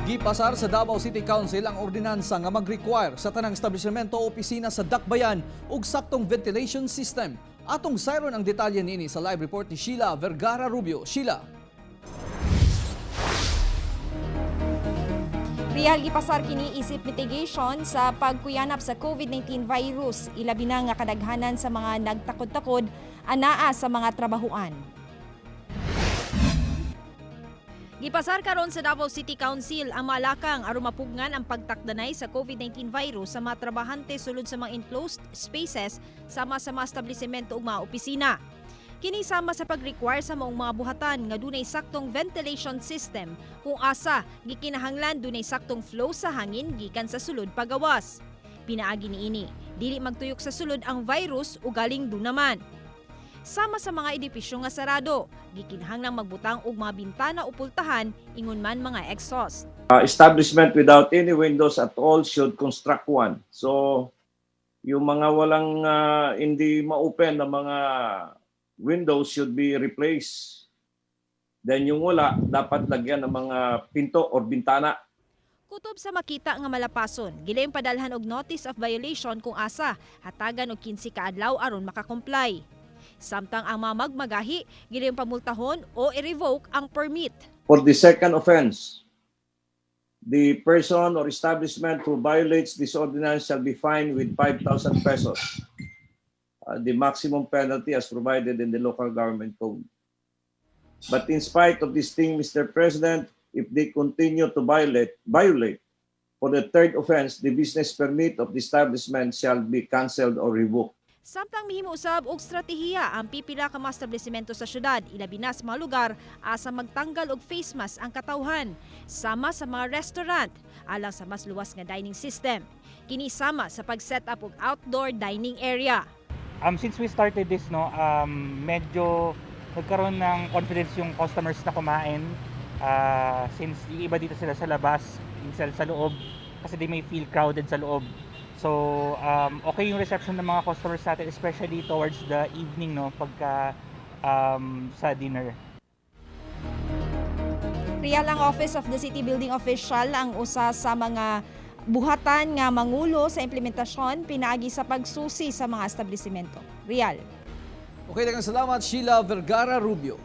Gipasar sa Davao City Council ang ordinansa nga mag-require sa tanang establishmento o opisina sa dakbayan og saktong ventilation system. Atong sayron ang detalye niini sa live report ni Sheila Vergara Rubio. Sheila. Real gipasar kini isip mitigation sa pagkuyanap sa COVID-19 virus, ilabi na nga kadaghanan sa mga nagtakod-takod anaa sa mga trabahuan. Gipasar karon sa Davao City Council ang malakang aron mapugnan ang pagtakdanay sa COVID-19 virus sa mga trabahante sulod sa mga enclosed spaces sama sa mga establishmento ug mga opisina. Kini sama sa pag-require sa maong mga buhatan nga dunay saktong ventilation system kung asa gikinahanglan dunay saktong flow sa hangin gikan sa sulod pagawas. Pinaagi niini, dili magtuyok sa sulod ang virus o galing dunaman. Sama sa mga edipisyo nga sarado, gikinahanglang magbutang og mga bintana o pultahan ingon man mga exhaust. Establishment without any windows at all should construct one. So yung mga walang hindi ma-open na mga windows should be replaced. Then yung wala, dapat lagyan ng mga pinto or bintana. Kutob sa makita nga malapason, gilayong padalhan og notice of violation kung asa, hatagan og 15 ka adlaw aron makakomply. Samtang ang mga magmagahi, gilayong pamultahon o i-revoke ang permit. For the second offense, the person or establishment who violates this ordinance shall be fined with 5,000 pesos. The maximum penalty as provided in the local government code. But in spite of this thing, Mr. President, if they continue to violate, for the third offense, the business permit of the establishment shall be cancelled or revoked. Samtang mihimo usab og stratehiya ang pipila ka mga establishmento sa syudad, ilabi na sa mga lugar asa magtanggal og face mask ang katawhan, sama sa mga restaurant, alang sa mas luwas nga dining system. Kini sama sa pag-set up og outdoor dining area. Since we started this, medyo nagkaroon ng confidence yung customers na kumain since yung iba dito sila sa labas, minsan sa loob, kasi they may feel crowded sa loob. So, okay yung reception ng mga customers natin, especially towards the evening, pagka sa dinner. Real ang Office of the City Building Official ang usa sa mga buhatan nga mangulo sa implementasyon pinaagi sa pagsusi sa mga establishmento. Real. Okay, daghang salamat Sheila Vergara Rubio.